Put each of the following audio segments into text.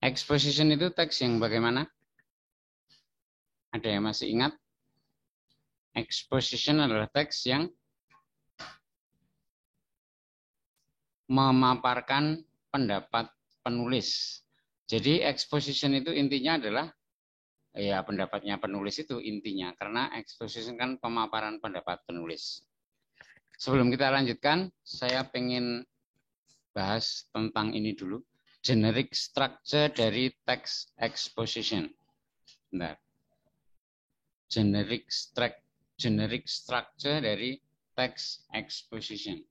Exposition itu teks yang bagaimana? Ada yang masih ingat? Exposition adalah teks yang memaparkan pendapat penulis. Jadi exposition itu intinya adalah ya pendapatnya penulis itu intinya, karena exposition kan pemaparan pendapat penulis. Sebelum kita lanjutkan, saya pengen bahas tentang ini dulu, generic structure dari text exposition. Bentar. Generic structure dari text exposition.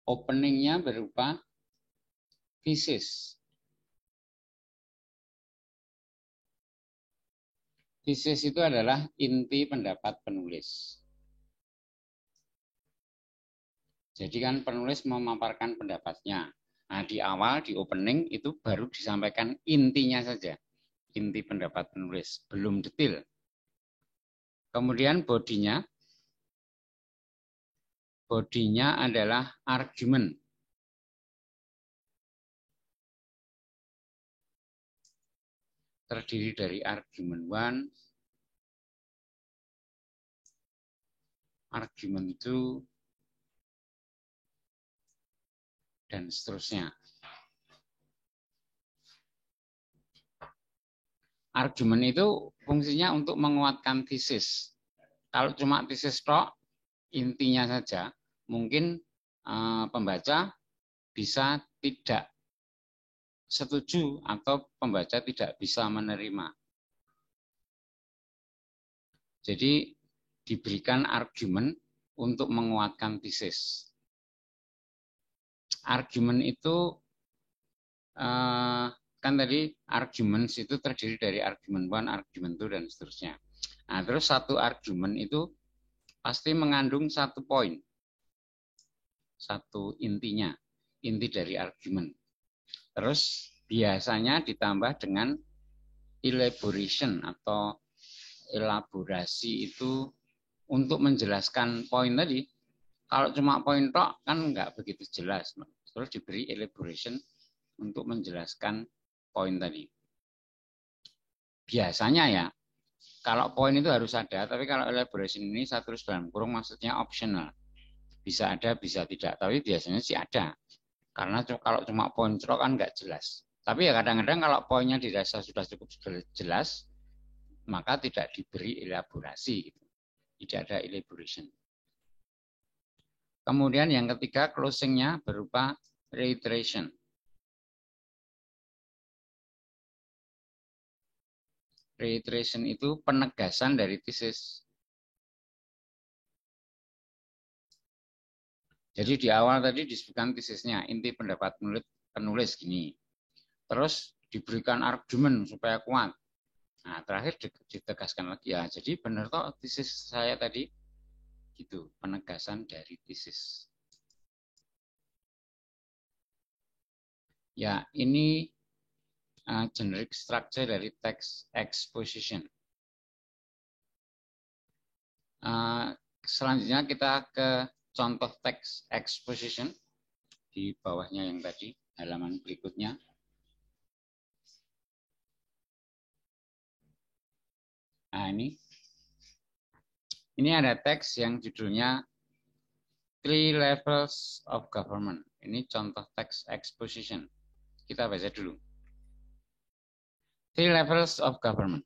Openingnya berupa thesis. Thesis itu adalah inti pendapat penulis. Jadi kan penulis memaparkan pendapatnya. Nah, di awal, di opening itu baru disampaikan intinya saja. Inti pendapat penulis, belum detail. Kemudian bodinya adalah argumen. Terdiri dari argumen 1, argumen 2, dan seterusnya. Argumen itu fungsinya untuk menguatkan tesis. Kalau cuma tesis tok, intinya saja, mungkin pembaca bisa tidak setuju atau pembaca tidak bisa menerima. Jadi diberikan argumen untuk menguatkan tesis. Argumen itu kan tadi argumen itu terdiri dari argumen 1, argumen 2, dan seterusnya. Nah, terus satu argumen itu pasti mengandung satu poin, satu intinya, inti dari argumen. Terus biasanya ditambah dengan elaboration atau elaborasi itu untuk menjelaskan poin tadi. Kalau cuma poin tok kan nggak begitu jelas. Terus diberi elaboration untuk menjelaskan poin tadi. Biasanya ya, kalau poin itu harus ada, tapi kalau elaboration ini saya tulis dalam kurung maksudnya optional. Bisa ada, bisa tidak, tapi biasanya sih ada. Karena kalau cuma poin cerok kan nggak jelas. Tapi ya kadang-kadang kalau poinnya dirasa sudah cukup jelas, maka tidak diberi elaborasi. Tidak ada elaboration. Kemudian yang ketiga, closing-nya berupa reiteration. Reiteration itu penegasan dari tesis. Jadi di awal tadi disebutkan tesisnya, inti pendapat penulis gini. Terus diberikan argumen supaya kuat. Nah, terakhir ditegaskan lagi ya. Jadi benar toh tesis saya tadi gitu, penegasan dari tesis. Ya, ini generic structure dari text exposition. Selanjutnya kita ke contoh text exposition di bawahnya yang tadi, halaman berikutnya. Nah, ini ada teks yang judulnya 3 Levels of Government. Ini contoh teks exposition. Kita baca dulu. 3 Levels of Government.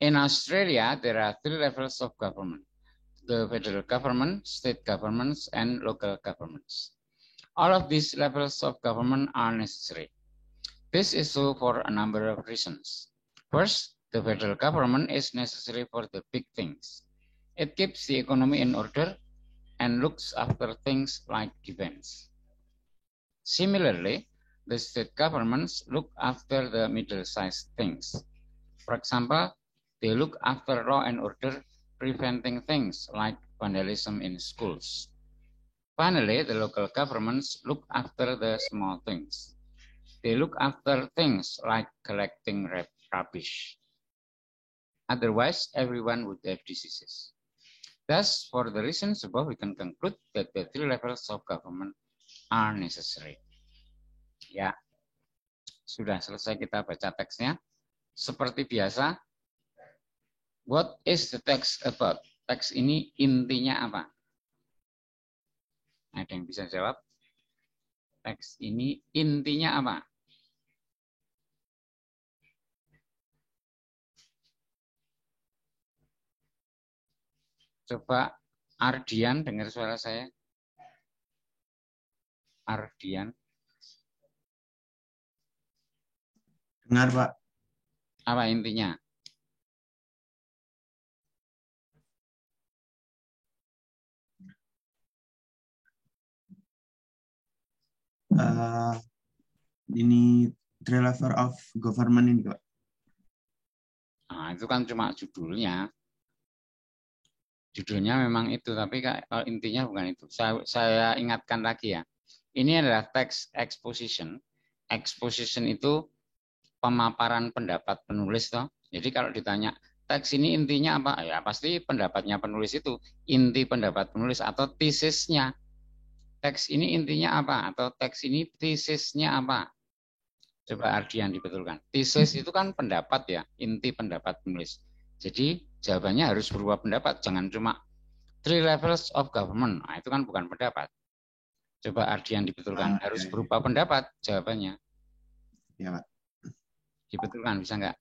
In Australia, there are 3 levels of government. The federal government, state governments, and local governments. All of these levels of government are necessary. This is so for a number of reasons. First, the federal government is necessary for the big things. It keeps the economy in order and looks after things like defense. Similarly, the state governments look after the middle-sized things. For example, they look after law and order, preventing things like vandalism in schools. Finally, the local governments look after the small things. They look after things like collecting rubbish. Otherwise, everyone would have diseases. Thus, for the reasons above, we can conclude that the three levels of government are necessary. Ya, sudah selesai kita baca teksnya. Seperti biasa, what is the text about? Teks ini intinya apa? Ada yang bisa jawab? Teks ini intinya apa? Coba Ardian, dengar suara saya? Ardian. Dengar, Pak. Apa intinya? Ini three level of government ini, Pak. Nah, itu kan cuma judulnya. Judulnya memang itu, tapi kalau intinya bukan itu. Saya ingatkan lagi ya. Ini adalah text exposition. Exposition itu pemaparan pendapat penulis toh. Jadi kalau ditanya teks ini intinya apa? Ya pasti pendapatnya penulis itu inti pendapat penulis atau tesisnya. Teks ini intinya apa? Atau teks ini tesisnya apa? Coba Ardian dibetulkan. Tesis itu kan pendapat ya, inti pendapat penulis. Jadi jawabannya harus berupa pendapat, jangan cuma three levels of government. Nah, itu kan bukan pendapat. Coba Ardian dibetulkan, harus berupa pendapat jawabannya. Ya, Pak. Dibetulkan, bisa nggak?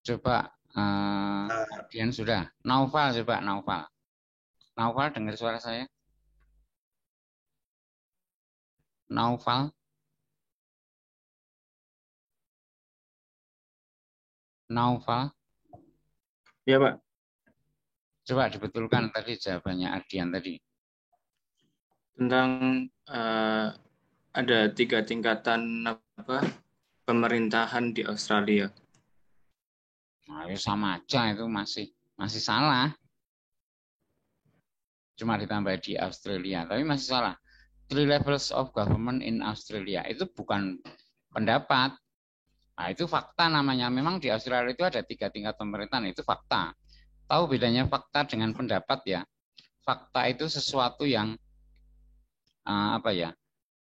Coba Ardian sudah. Naufal coba, Naufal. Naufal dengar suara saya? Naufal? Naufal? Ya, Pak. Coba dibetulkan tadi jawabannya Ardian tadi. Tentang ada 3 tingkatan pemerintahan di Australia. Nah, ya sama aja itu masih salah. Cuma ditambah di Australia, tapi masih salah. Three levels of government in Australia itu bukan pendapat. Nah, itu fakta namanya. Memang di Australia itu ada 3 tingkat pemerintahan, itu fakta. Tahu bedanya fakta dengan pendapat ya? Fakta itu sesuatu yang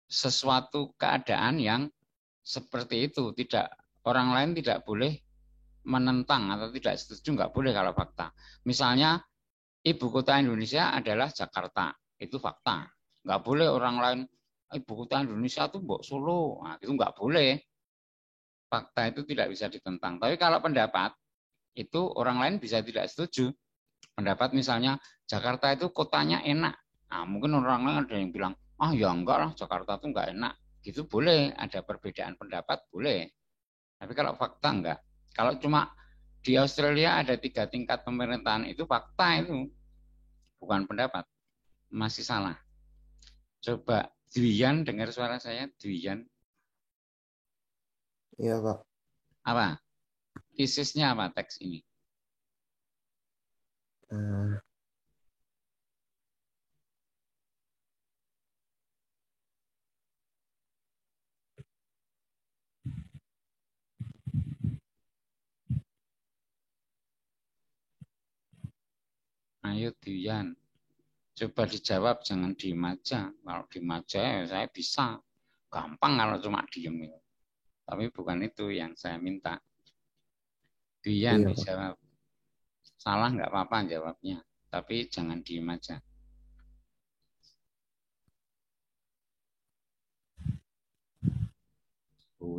sesuatu keadaan yang seperti itu, orang lain tidak boleh menentang atau tidak setuju, nggak boleh kalau fakta. Misalnya ibu kota Indonesia adalah Jakarta, itu fakta. Nggak boleh orang lain ibu kota Indonesia itu Mbok Solo, nah, itu nggak boleh. Fakta itu tidak bisa ditentang. Tapi kalau pendapat itu orang lain bisa tidak setuju. Pendapat misalnya Jakarta itu kotanya enak. Nah, mungkin orang lain ada yang bilang, ya enggak lah Jakarta itu enggak enak. Gitu boleh, ada perbedaan pendapat boleh. Tapi kalau fakta enggak. Kalau cuma di Australia ada 3 tingkat pemerintahan, itu fakta itu. Bukan pendapat. Masih salah. Coba Dwian dengar suara saya, Dwian. Iya, Pak. Apa? Tesisnya apa teks ini? Ayo Dian, coba dijawab, jangan diem aja. Kalau diem aja ya saya bisa. Gampang kalau cuma diem itu. Tapi bukan itu yang saya minta. Dian Iya, dijawab. Salah nggak apa-apa jawabnya. Tapi jangan diem aja.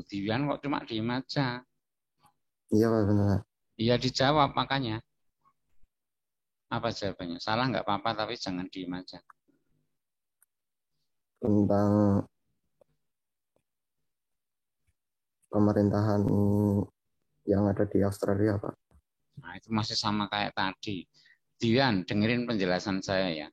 Dian kok cuma diem aja. Iya, Pak, benar. Iya dijawab makanya. Apa jawabannya? Salah nggak apa-apa tapi jangan diem aja. Tentang pemerintahan yang ada di Australia, Pak. Nah, itu masih sama kayak tadi. Dian, dengerin penjelasan saya ya.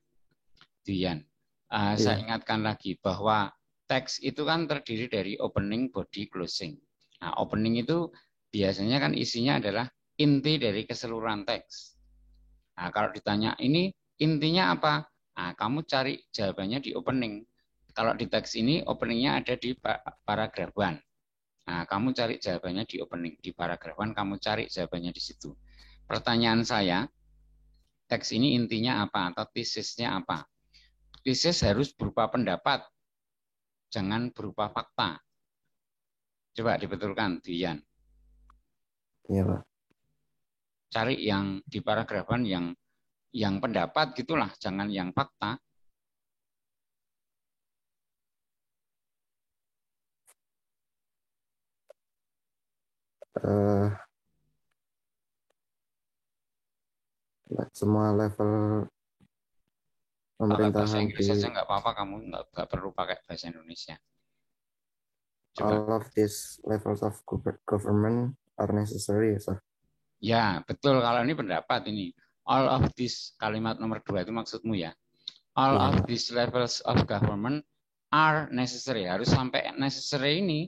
Dian, saya ingatkan lagi bahwa teks itu kan terdiri dari opening, body, closing. Nah, opening itu biasanya kan isinya adalah inti dari keseluruhan teks. Nah, kalau ditanya ini intinya apa? Nah, kamu cari jawabannya di opening. Kalau di teks ini openingnya ada di paragraf 1. Nah, kamu cari jawabannya di opening, di paragraf 1 kamu cari jawabannya di situ. Pertanyaan saya, teks ini intinya apa atau tesisnya apa? Tesis harus berupa pendapat, jangan berupa fakta. Coba dibetulkan, Dian. Iya, Pak. Cari yang di paragraf 1 yang pendapat gitulah, jangan yang fakta. Eh, semua level Pakai bahasa pemerintahan Inggris di saja nggak apa-apa, kamu nggak perlu pakai bahasa Indonesia. Coba. all of these levels of government are necessary, sir. Ya, betul. Kalau ini pendapat ini. All of this, kalimat nomor 2 itu maksudmu ya. All Iya, of Pak. these levels of government are necessary. Harus sampai necessary ini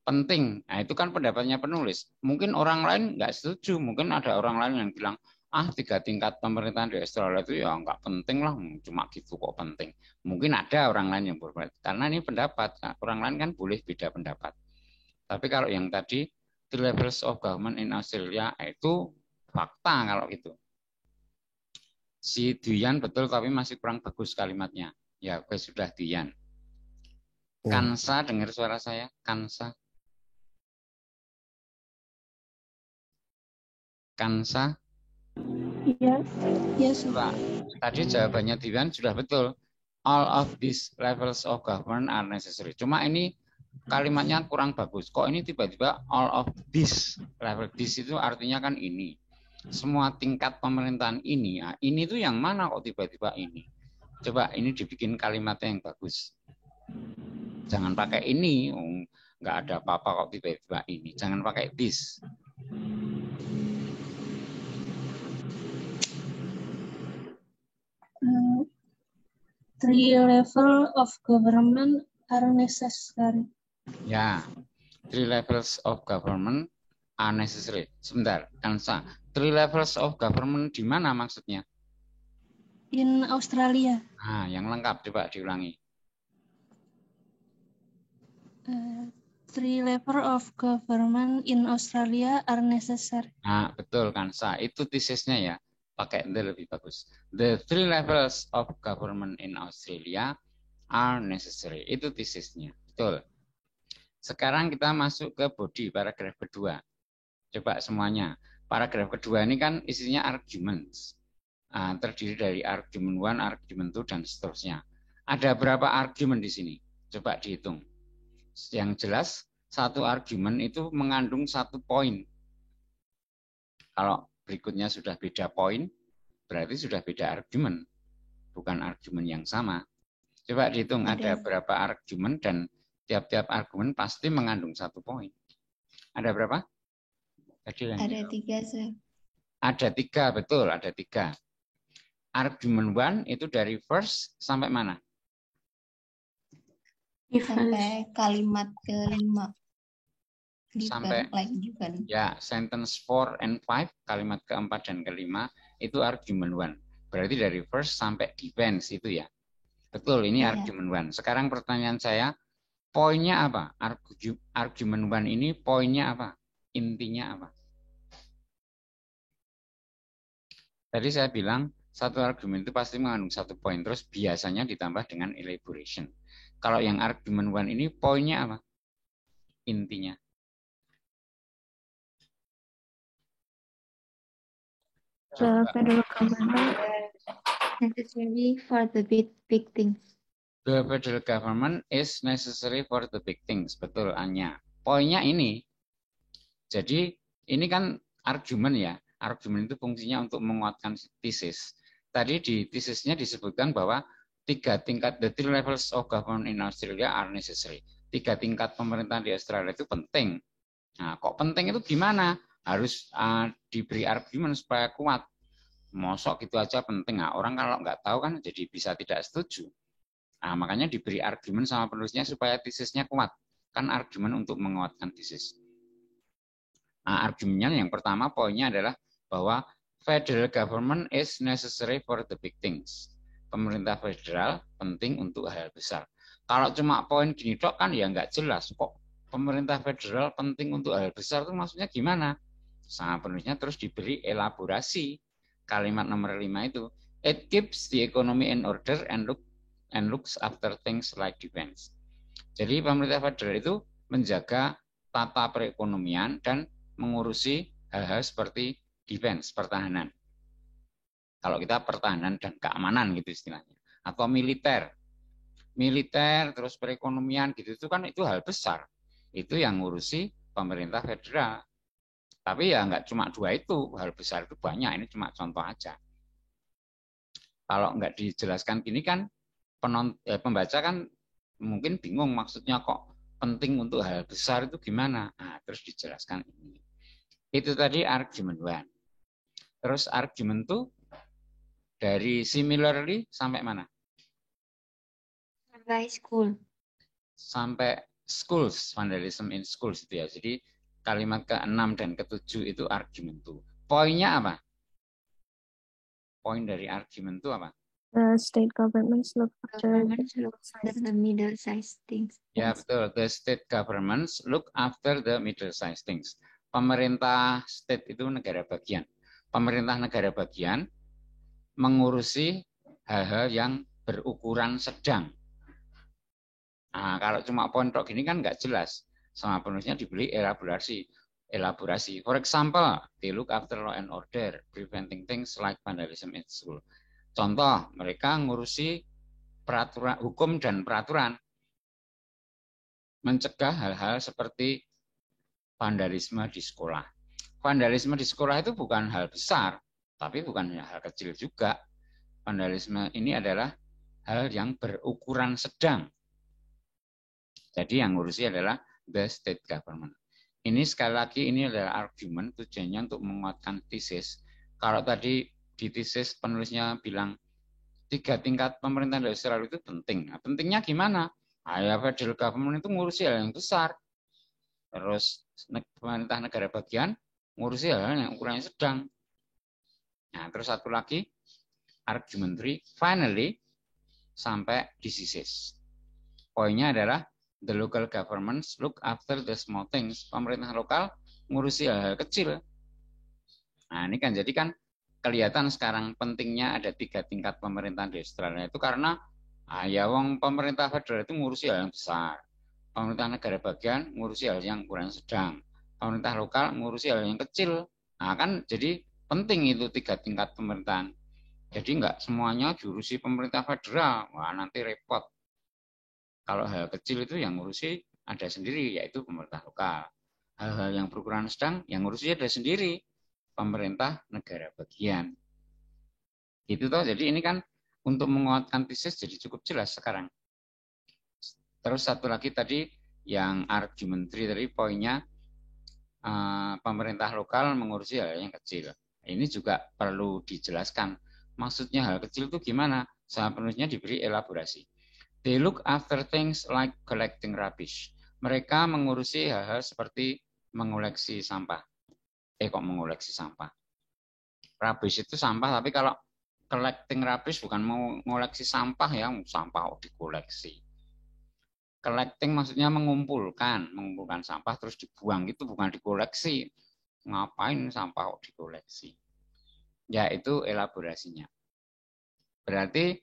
penting. Nah, itu kan pendapatnya penulis. Mungkin orang lain nggak setuju. Mungkin ada orang lain yang bilang, 3 tingkat pemerintahan di Australia itu ya nggak penting lah. Cuma gitu kok penting. Mungkin ada orang lain yang berpendapat. Karena ini pendapat. Nah, orang lain kan boleh beda pendapat. Tapi kalau yang tadi, the levels of government in Australia, itu fakta kalau itu. Si Dian betul tapi masih kurang bagus kalimatnya. Ya, oke sudah Dian. Ya. Kansa, dengar suara saya? Kansa. Kansa. Iya. Yes. Coba. Tadi jawabannya Dian sudah betul. All of these levels of government are necessary. Cuma ini kalimatnya kurang bagus. Kok ini tiba-tiba all of this level? This itu artinya kan ini. Semua tingkat pemerintahan ini. Nah, ini tuh yang mana kok tiba-tiba ini? Coba ini dibikin kalimatnya yang bagus. Jangan pakai ini. Nggak ada apa-apa kok tiba-tiba ini. Jangan pakai this. Three level of government are necessary. Ya, three levels of government are necessary. Sebentar, Kansa. Three levels of government di mana maksudnya? In Australia. Yang lengkap coba diulangi. Three level of government in Australia are necessary. Nah, betul Kansa. Itu tesisnya ya. Pakai the lebih bagus. The three levels of government in Australia are necessary. Itu tesisnya. Betul. Sekarang kita masuk ke body paragraf kedua. Coba semuanya. Paragraf kedua ini kan isinya arguments. Terdiri dari argument 1, argument 2, dan seterusnya. Ada berapa argumen di sini? Coba dihitung. Yang jelas, satu argumen itu mengandung 1 poin. Kalau berikutnya sudah beda poin, berarti sudah beda argumen. Bukan argumen yang sama. Coba dihitung ada berapa argumen dan tiap-tiap argumen pasti mengandung 1 poin. Ada berapa? Ada 3, Sir. Ada 3, betul. Ada 3. Argument 1 itu dari first sampai mana? Sampai kalimat ke-5. Sampai ya, sentence 4 and 5, kalimat ke-4 dan ke-5 itu argument 1. Berarti dari first sampai defense itu ya. Betul, ini argument 1. Sekarang pertanyaan saya, poinnya apa? Argument 1 ini poinnya apa? Intinya apa? Tadi saya bilang, satu argumen itu pasti mengandung 1 poin, terus biasanya ditambah dengan elaboration. Kalau yang argument 1 ini poinnya apa? Intinya. The federal government necessary for the big things. The federal government is necessary for the big things. Betul, Anya. Poinnya ini. Jadi, ini kan argumen ya. Argumen itu fungsinya untuk menguatkan tesis. Tadi di tesisnya disebutkan bahwa 3 tingkat, the 3 levels of government in Australia are necessary. 3 tingkat pemerintahan di Australia itu penting. Nah, kok penting itu gimana? Harus diberi argumen supaya kuat. Mosok gitu aja penting. Nah, orang kalau nggak tahu kan jadi bisa tidak setuju. Nah, makanya diberi argumen sama penulisnya supaya tesisnya kuat. Kan argumen untuk menguatkan tesis. Nah, argumennya yang pertama poinnya adalah bahwa federal government is necessary for the big things. pemerintah federal penting untuk hal besar. Kalau cuma poin gini tok kan ya nggak jelas kok. Pemerintah federal penting untuk hal besar itu maksudnya gimana? Sangat penuhnya terus diberi elaborasi. Kalimat nomor 5 itu, it keeps the economy in order and looks after things like defense. Jadi pemerintah federal itu menjaga tata perekonomian dan mengurusi hal-hal seperti defense, pertahanan. Kalau kita pertahanan dan keamanan gitu istilahnya. Atau militer. Militer, terus perekonomian gitu, itu kan itu hal besar. Itu yang ngurusi pemerintah federal. Tapi ya nggak cuma dua itu, hal besar itu banyak, ini cuma contoh aja. Kalau nggak dijelaskan gini kan, pembaca kan mungkin bingung maksudnya kok penting untuk hal besar itu gimana. Nah, terus dijelaskan ini. Itu tadi argument one. Terus argument two, dari similarly sampai mana? Sampai school. Sampai schools, vandalism in schools itu ya. Jadi kalimat ke-6 dan ke-7 itu argument two. Poinnya apa? Poin dari argument itu apa? The state governments look after the middle-sized things. Ya betul, the state governments look after the middle-sized things. Pemerintah state itu negara bagian. Pemerintah negara bagian mengurusi hal-hal yang berukuran sedang. Nah, kalau cuma poin tok gini kan nggak jelas. Sama penulisnya diberi elaborasi. For example, they look after law and order, preventing things like vandalism in school. Contoh, mereka ngurusi peraturan, hukum dan peraturan, mencegah hal-hal seperti vandalisme di sekolah. Vandalisme di sekolah itu bukan hal besar, tapi bukan hal kecil juga. Vandalisme ini adalah hal yang berukuran sedang. Jadi yang ngurusi adalah the state government. Ini sekali lagi ini adalah argumen, tujuannya untuk menguatkan tesis. Kalau tadi di tesis penulisnya bilang 3 tingkat pemerintahan daerah itu penting. Nah, pentingnya gimana? Ya, federal government itu ngurusi hal yang besar. Terus pemerintah negara bagian ngurusi hal yang ukurannya sedang. Nah, terus satu lagi argument 3, finally sampai diseases. Poinnya adalah the local governments look after the small things. Pemerintah lokal ngurusi hal-hal kecil. Nah, ini kan jadi kan kelihatan sekarang pentingnya ada 3 tingkat pemerintahan di Australia itu karena ya wong pemerintah federal itu ngurusi hal yang besar. Pemerintah negara bagian ngurusi hal yang ukuran sedang. Pemerintah lokal ngurusi hal yang kecil. Nah, kan jadi penting itu 3 tingkat pemerintahan. Jadi enggak semuanya diurusi pemerintah federal. Wah, nanti repot. Kalau hal kecil itu yang ngurusi ada sendiri, yaitu pemerintah lokal. Hal-hal yang berukuran sedang, yang ngurusi ada sendiri, pemerintah negara bagian. Gitu toh. Jadi ini kan untuk menguatkan tesis jadi cukup jelas sekarang. Terus satu lagi tadi yang argumentary tadi poinnya pemerintah lokal mengurusi hal yang kecil. Ini juga perlu dijelaskan. Maksudnya hal kecil itu gimana? Sama penulisnya diberi elaborasi. They look after things like collecting rubbish. Mereka mengurusi hal-hal seperti mengoleksi sampah. Kok mengoleksi sampah? Rubbish itu sampah, tapi kalau collecting rubbish bukan mengoleksi sampah ya, sampah dikoleksi. Collecting maksudnya mengumpulkan sampah terus dibuang, itu bukan dikoleksi. Ngapain sampah dikoleksi? Ya, itu elaborasinya. Berarti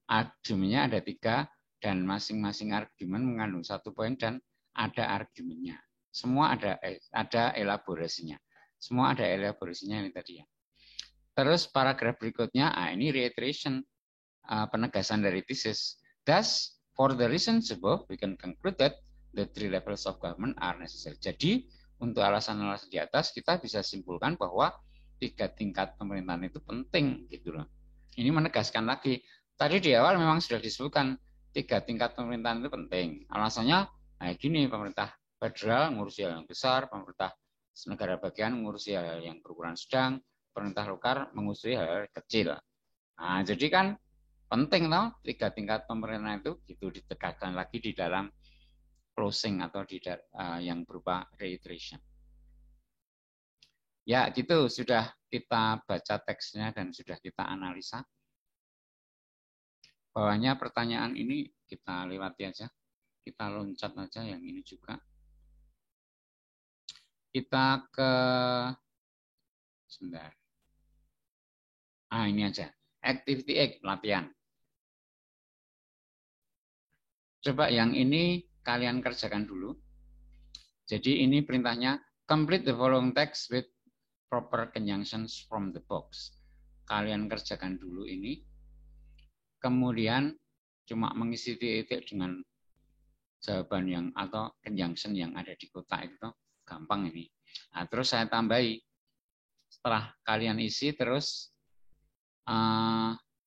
argumennya ada 3 dan masing-masing argumen mengandung 1 poin dan ada argumennya. Semua ada elaborasinya. Semua ada elaborasinya ini tadi ya. Terus paragraf berikutnya, ini reiteration, penegasan dari tesis. Thus, for the reasons above, we can conclude that the 3 levels of government are necessary. Jadi, untuk alasan-alasan di atas, kita bisa simpulkan bahwa 3 tingkat pemerintahan itu penting gitu loh. Ini menegaskan lagi. Tadi di awal memang sudah disebutkan 3 tingkat pemerintahan itu penting. Alasannya, gini, pemerintah federal ngurusi hal yang besar, pemerintah negara bagian ngurusi hal yang berukuran sedang, pemerintah lokal mengurusi hal kecil. Nah, jadi kan penting toh 3 tingkat pemerintahan itu gitu ditegaskan lagi di dalam closing atau di yang berupa reiteration. Ya, gitu sudah kita baca teksnya dan sudah kita analisa. bawahnya pertanyaan ini kita lewati aja. Kita loncat aja yang ini juga. Kita ke sebentar. Ini aja. Activity 8, latihan. Coba yang ini kalian kerjakan dulu. Jadi ini perintahnya, complete the following text with proper conjunctions from the box. Kalian kerjakan dulu ini. Kemudian cuma mengisi titik dengan jawaban yang atau conjunction yang ada di kotak itu gampang ini. Nah, terus saya tambahi setelah kalian isi terus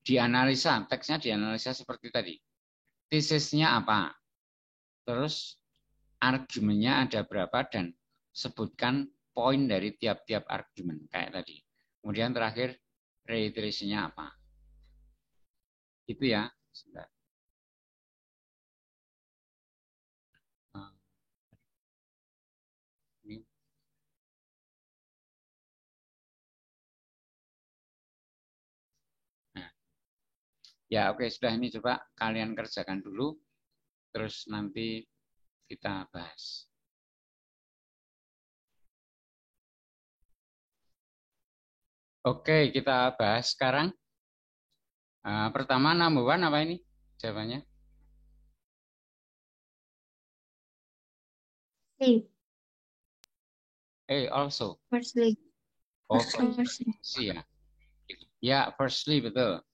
dianalisa, teksnya dianalisa seperti tadi. Tesisnya apa? Terus argumennya ada berapa dan sebutkan poin dari tiap-tiap argumen kayak tadi. Kemudian terakhir reiterasinya apa? Itu ya. Sebentar. Ini. Nah. Ya oke, sudah ini coba kalian kerjakan dulu. Terus nanti kita bahas. Oke, kita bahas sekarang. Pertama, number 1 apa ini? Jawabannya? C. Also. Firstly. Oh, Firstly. C ya. Ya, firstly betul.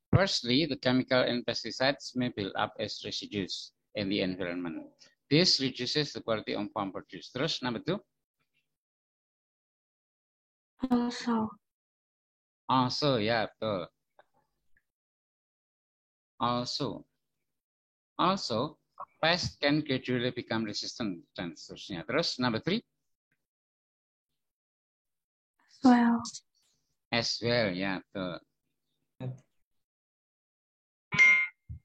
Firstly, the chemical and pesticides may build up as residues in the environment. This reduces the quality of farm produce. Terus, number 2? Also, ya betul. Also, pests can gradually become resistant dan seterusnya. Terus, number 3? As well, ya betul.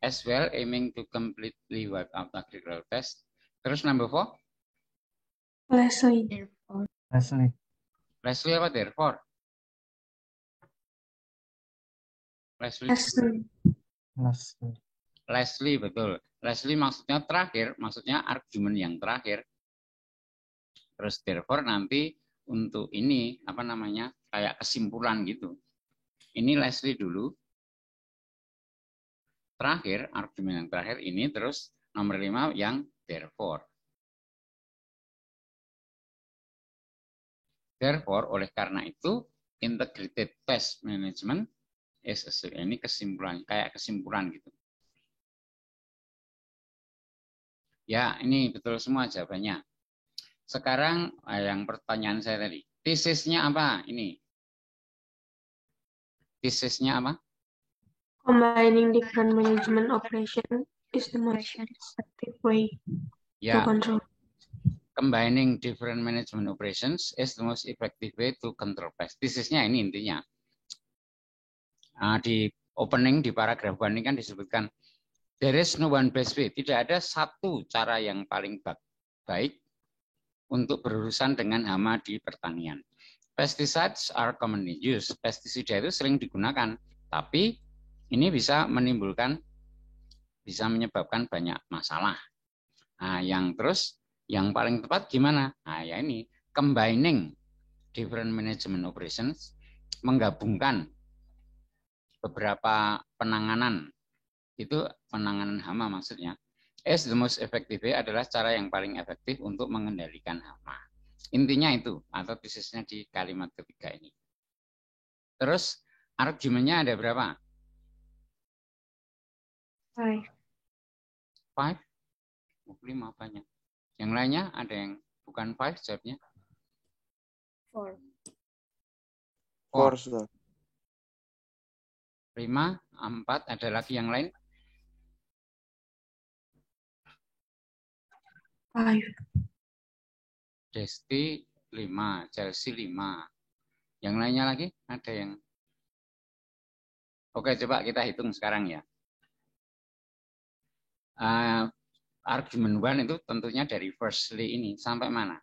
As well, aiming to completely wipe out agricultural pests. Terus, number 4? Leslie. Leslie apa therefore? Leslie betul. Leslie maksudnya terakhir, maksudnya argumen yang terakhir. Terus therefore nanti untuk ini apa namanya kayak kesimpulan gitu. Ini Leslie dulu. Terakhir argumen yang terakhir ini terus nomor 5 yang therefore. Therefore oleh karena itu integrated pest management ini kesimpulan kayak kesimpulan gitu. Ya, ini betul semua jawabannya. Sekarang yang pertanyaan saya tadi, tesisnya apa? Ini. Tesisnya apa? Combining different management operation is the most effective way to control. Combining different management operations is the most effective way to control pests. Tesisnya ini intinya. Di opening di paragraf 1 ini kan disebutkan there is no one best way. Tidak ada satu cara yang paling baik untuk berurusan dengan hama di pertanian. Pesticides are commonly used. Pestisida itu sering digunakan, tapi ini bisa menyebabkan banyak masalah. Nah, yang paling tepat gimana? Nah, ya ini combining different management operations, menggabungkan beberapa penanganan. Itu penanganan hama maksudnya. As the most effective way adalah cara yang paling efektif untuk mengendalikan hama. Intinya itu, atau tesisnya di kalimat ketiga ini. Terus, argumennya ada berapa? 5. 5 banyak. Yang lainnya ada yang bukan 5 jawabnya? 4. 4, 5, 4, ada lagi yang lain? 5. Desti 5, Chelsea 5. Yang lainnya lagi? Ada yang? Oke, coba kita hitung sekarang ya. Argumen 1 itu tentunya dari firstly ini sampai mana?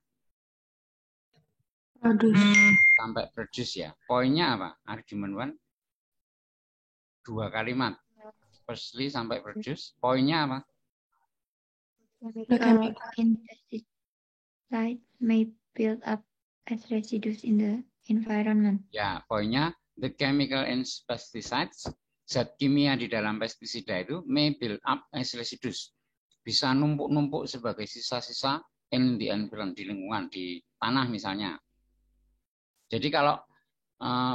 Produce. Sampai produce ya. Poinnya apa? Argument 1. 2 kalimat. Firstly sampai produce. Poinnya apa? The chemical in pesticide may build up as residues in the environment. Ya, poinnya the chemical in pesticides, zat kimia di dalam pestisida itu may build up as residues. Bisa numpuk-numpuk sebagai sisa-sisa in the environment, di lingkungan, di tanah misalnya. Jadi kalau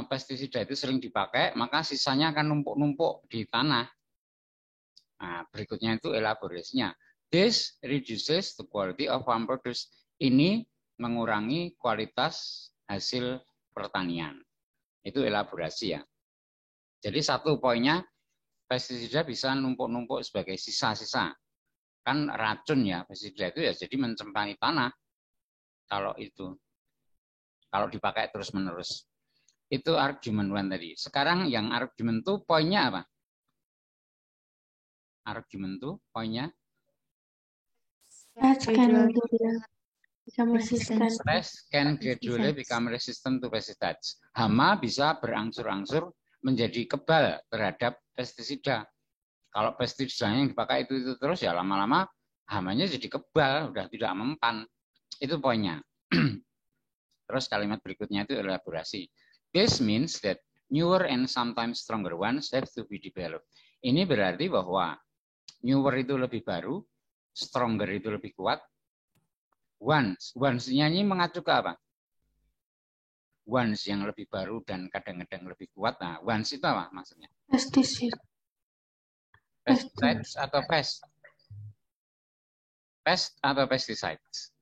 pestisida itu sering dipakai, maka sisanya akan numpuk-numpuk di tanah. Nah, berikutnya itu elaborasinya. This reduces the quality of farm produce. Ini mengurangi kualitas hasil pertanian. Itu elaborasi ya. Jadi satu poinnya, pestisida bisa numpuk-numpuk sebagai sisa-sisa. Kan racun ya, pestisida itu ya jadi mencemari tanah. Kalau dipakai terus-menerus. Itu argument 1 tadi. Sekarang yang argument 2 poinnya apa? Argument 2 poinnya? Pests can become resistant. Pests can gradually become resistant to pesticides. Hama bisa berangsur-angsur menjadi kebal terhadap pestisida. Kalau pestisida yang dipakai itu terus ya lama-lama hamanya jadi kebal, udah tidak mempan. Itu poinnya. Terus kalimat berikutnya itu elaborasi. This means that newer and sometimes stronger ones have to be developed. Ini berarti bahwa newer itu lebih baru, stronger itu lebih kuat. Ones-nya ini mengacu ke apa? Ones yang lebih baru dan kadang-kadang lebih kuat. Nah, ones itu apa maksudnya? Pesticide. Pesticides atau pest? Pest atau pesticides?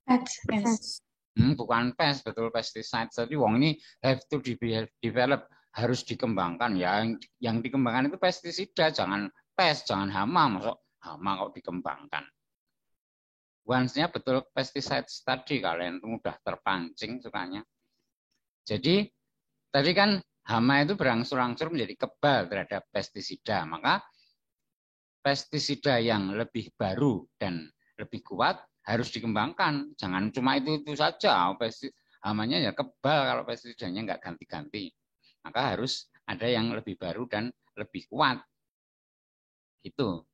Pests. Bukan pest, betul pesticides. Jadi wong ini have to develop, harus dikembangkan. Ya, yang dikembangkan itu pestisida, jangan pest, jangan hama. Masuk hama kok dikembangkan. Ones-nya betul pesticides tadi, kalian itu mudah terpancing sukanya. Jadi tadi kan hama itu berangsur-angsur menjadi kebal terhadap pestisida. Maka pestisida yang lebih baru dan lebih kuat harus dikembangkan. Jangan cuma itu saja. Hamanya ya kebal kalau pestisidanya nggak ganti-ganti. Maka harus ada yang lebih baru dan lebih kuat. Itu.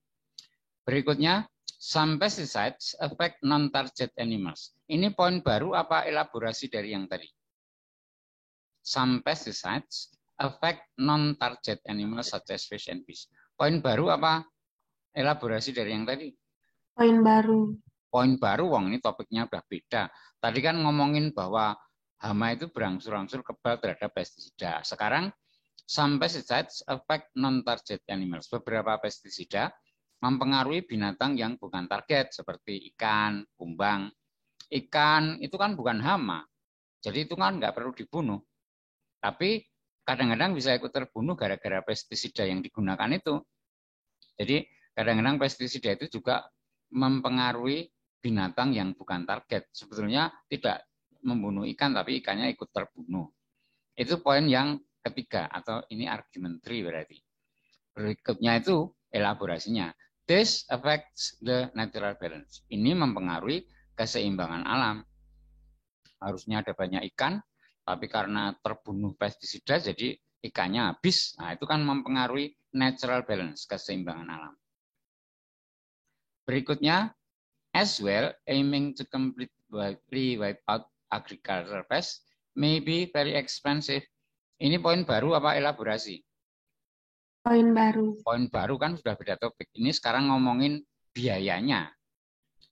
Berikutnya, some pesticides affect non-target animals. Ini poin baru apa elaborasi dari yang tadi? Some pesticides affect non-target animals such as fish and fish. Poin baru apa elaborasi dari yang tadi? Poin baru. Poin baru, wong ini topiknya udah beda. Tadi kan ngomongin bahwa hama itu berangsur-angsur kebal terhadap pestisida. Sekarang, some pesticides affect non-target animals. Beberapa pestisida mempengaruhi binatang yang bukan target, seperti ikan, kumbang. Ikan itu kan bukan hama, jadi itu kan nggak perlu dibunuh. Tapi kadang-kadang bisa ikut terbunuh gara-gara pestisida yang digunakan itu. Jadi kadang-kadang pestisida itu juga mempengaruhi binatang yang bukan target. Sebetulnya tidak membunuh ikan, tapi ikannya ikut terbunuh. Itu poin yang ketiga, atau ini argument 3 berarti. Berikutnya itu elaborasinya. This affects the natural balance. Ini mempengaruhi keseimbangan alam. Harusnya ada banyak ikan, tapi karena terbunuh pestisida jadi ikannya habis. Nah, itu kan mempengaruhi natural balance, keseimbangan alam. Berikutnya, as well, aiming to completely wipe out agricultural pests may be very expensive. Ini poin baru apa elaborasi? Poin baru. Poin baru kan sudah beda topik. Ini sekarang ngomongin biayanya.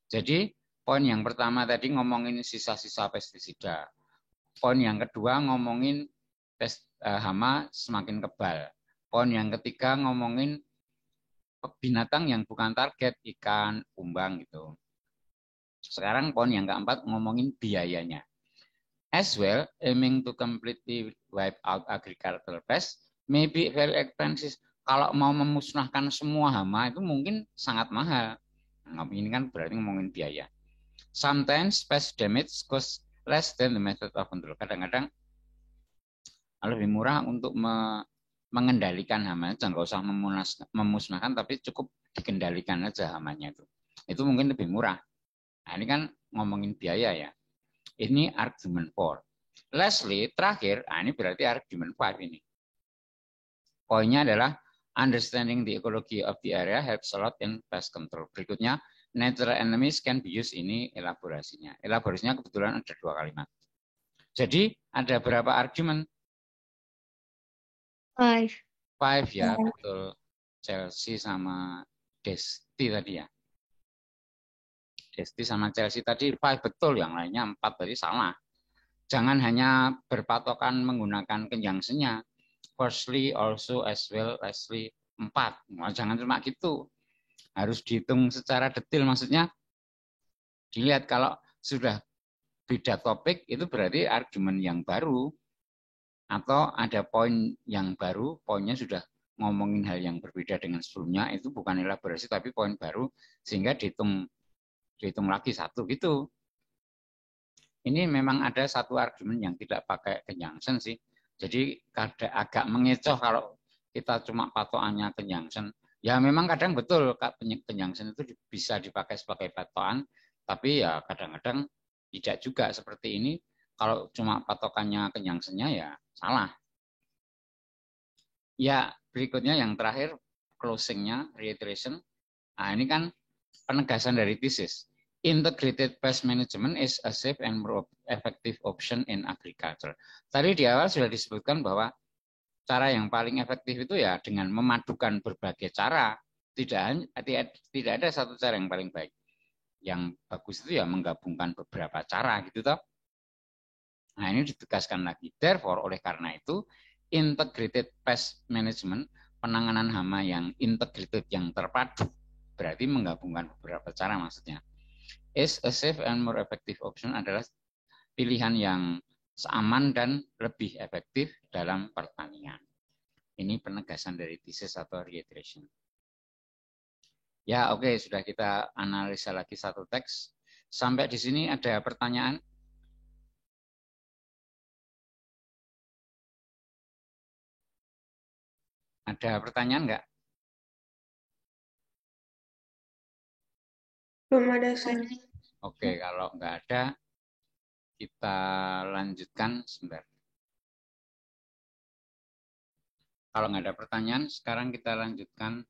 Jadi poin yang pertama tadi ngomongin sisa-sisa pestisida. Poin yang kedua ngomongin hama semakin kebal. Poin yang ketiga ngomongin binatang yang bukan target, ikan, kumbang gitu. Sekarang poin yang keempat ngomongin biayanya. As well, aiming to completely wipe out agricultural pests may be very expensive. Kalau mau memusnahkan semua hama itu mungkin sangat mahal. Nah, ini kan berarti ngomongin biaya. Sometimes pest damage costs less than the method of control. Kadang-kadang lebih murah untuk mengendalikan hama. Jangan nggak usah memusnahkan, tapi cukup dikendalikan aja hamanya itu. Itu mungkin lebih murah. Nah, ini kan ngomongin biaya ya. Ini argument 4. Lastly, terakhir, ini berarti argument 5 ini. Poinnya adalah understanding the ecology of the area helps a lot in pest control. Berikutnya, natural enemies can be used, ini elaborasinya. Elaborasinya kebetulan ada 2 kalimat. Jadi, ada berapa argument? 5. 5 ya, betul. Chelsea sama Desti tadi ya. Desti sama Chelsea tadi 5 betul, yang lainnya 4 tadi salah. Jangan hanya berpatokan menggunakan conjunction-nya. Firstly, also, as well, lastly, 4. Nah, jangan cuma gitu. Harus dihitung secara detail, maksudnya dilihat kalau sudah beda topik itu berarti argumen yang baru. Atau ada poin yang baru, poinnya sudah ngomongin hal yang berbeda dengan sebelumnya, itu bukan elaborasi tapi poin baru, sehingga dihitung lagi 1 gitu. Ini memang ada satu argumen yang tidak pakai conjunction sih. Jadi agak mengecoh kalau kita cuma patokannya conjunction. Ya memang kadang betul conjunction itu bisa dipakai sebagai patokan, tapi ya kadang-kadang tidak juga seperti ini. Kalau cuma patokannya conjunction-nya ya salah. Ya, berikutnya yang terakhir, closing-nya, reiteration. Nah, ini kan penegasan dari thesis. Integrated pest management is a safe and more effective option in agriculture. Tadi di awal sudah disebutkan bahwa cara yang paling efektif itu ya dengan memadukan berbagai cara. Tidak ada satu cara yang paling baik. Yang bagus itu ya menggabungkan beberapa cara gitu toh. Nah, ini ditegaskan lagi. Therefore, oleh karena itu, integrated pest management, penanganan hama yang integrated, yang terpadu, berarti menggabungkan beberapa cara maksudnya. Is a safe and more effective option adalah pilihan yang aman dan lebih efektif dalam pertanian. Ini penegasan dari thesis atau reiteration. Ya, oke, sudah kita analisa lagi satu teks. Sampai di sini ada pertanyaan? Ada pertanyaan nggak? Belum ada, Sir. Oke, kalau nggak ada, kita lanjutkan sebentar. Kalau nggak ada pertanyaan, sekarang kita lanjutkan.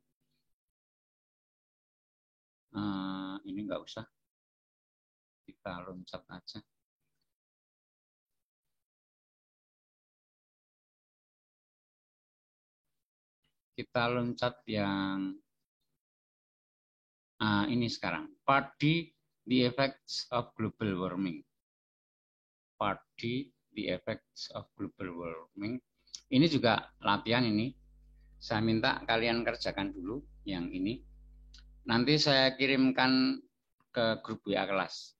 Ini nggak usah. Kita loncat aja. Kita loncat yang ini sekarang. Part D, the effects of global warming. Part D, the effects of global warming. Ini juga latihan ini. Saya minta kalian kerjakan dulu yang ini. Nanti saya kirimkan ke grup WA kelas.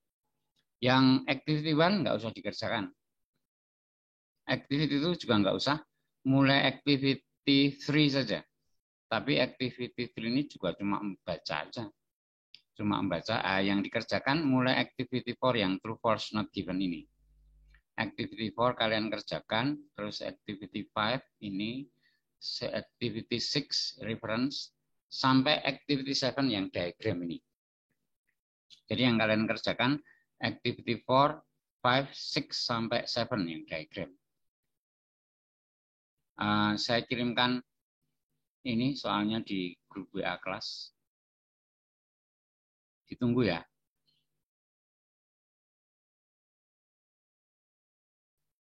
Yang activity 1 nggak usah dikerjakan. Activity itu juga nggak usah. Mulai activity 3 saja. Tapi activity 3 ini juga cuma membaca aja. Cuma membaca. Yang dikerjakan mulai activity 4 yang true false not given ini. Activity 4 kalian kerjakan. Terus activity 5 ini. Activity 6 reference. Sampai activity 7 yang diagram ini. Jadi yang kalian kerjakan activity 4, 5, 6 sampai 7 yang diagram. Saya kirimkan ini soalnya di grup WA kelas. Ditunggu ya.